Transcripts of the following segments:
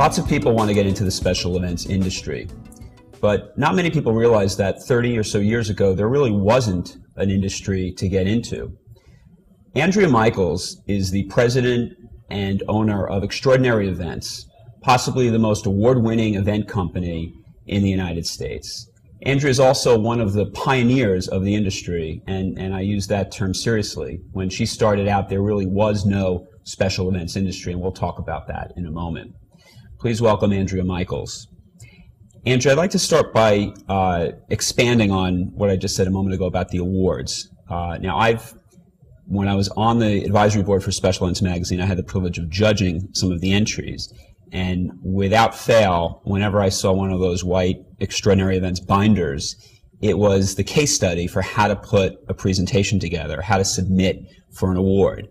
Lots of people want to get into the special events industry, but not many people realize that 30 or so years ago, there really wasn't an industry to get into. Andrea Michaels is the president and owner of Extraordinary Events, possibly the most award-winning event company in the United States. Andrea is also one of the pioneers of the industry, and I use that term seriously. When she started out, there really was no special events industry, and we'll talk about that in a moment. Please welcome Andrea Michaels. Andrea, I'd like to start by expanding on what I just said a moment ago about the awards. When I was on the advisory board for Special Events Magazine, I had the privilege of judging some of the entries. And without fail, whenever I saw one of those white Extraordinary Events binders, it was the case study for how to put a presentation together, how to submit for an award.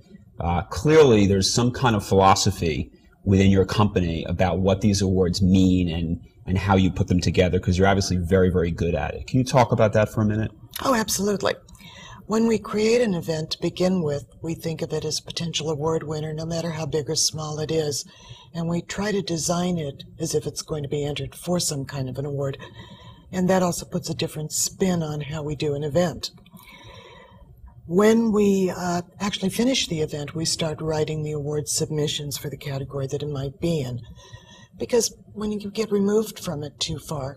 Clearly, there's some kind of philosophy within your company about what these awards mean and how you put them together, because you're obviously very, very good at it. Can you talk about that for a minute? Oh, absolutely. When we create an event to begin with, we think of it as a potential award winner, no matter how big or small it is. And we try to design it as if it's going to be entered for some kind of an award. And that also puts a different spin on how we do an event. When we actually finish the event, we start writing the award submissions for the category that it might be in. Because when you get removed from it too far,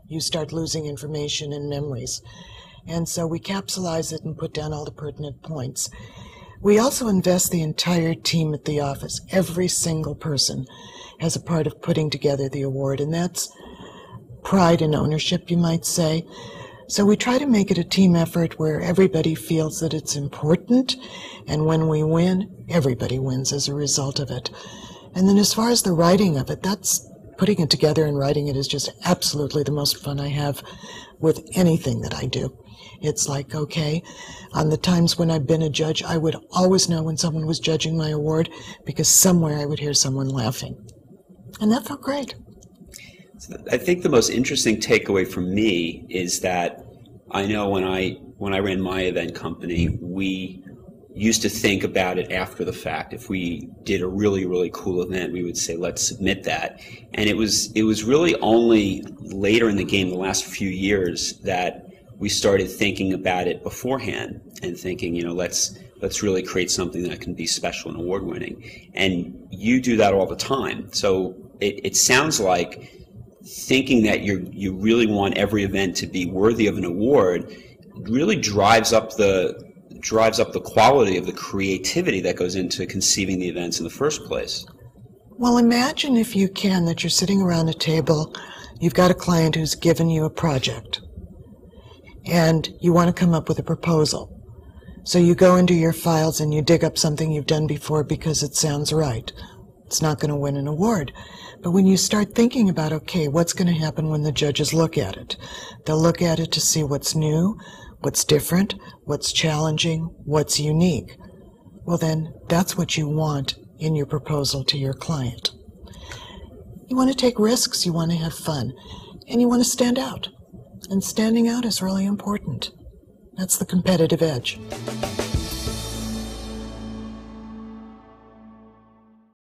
you start losing information and memories. And so we capsulize it and put down all the pertinent points. We also invest the entire team at the office. Every single person has a part of putting together the award, and that's pride and ownership, you might say. So we try to make it a team effort where everybody feels that it's important, and when we win, everybody wins as a result of it. And then as far as the writing of it, that's putting it together and writing it is just absolutely the most fun I have with anything that I do. It's like, okay, on the times when I've been a judge, I would always know when someone was judging my award because somewhere I would hear someone laughing. And that felt great. I think the most interesting takeaway for me is that I know when I ran my event company, we used to think about it after the fact. If we did a really, really cool event, we would say, let's submit that. And it was really only later in the game, the last few years, that we started thinking about it beforehand and thinking, let's really create something that can be special and award-winning. And you do that all the time. So it sounds like thinking that you really want every event to be worthy of an award really drives up the quality of the creativity that goes into conceiving the events in the first place. Well, imagine if you can that you're sitting around a table, you've got a client who's given you a project, and you want to come up with a proposal. So you go into your files and you dig up something you've done before because it sounds right. It's not going to win an award. But when you start thinking about, okay, what's going to happen when the judges look at it? They'll look at it to see what's new, what's different, what's challenging, what's unique. Well, then that's what you want in your proposal to your client. You want to take risks, you want to have fun, and you want to stand out. And standing out is really important. That's the competitive edge.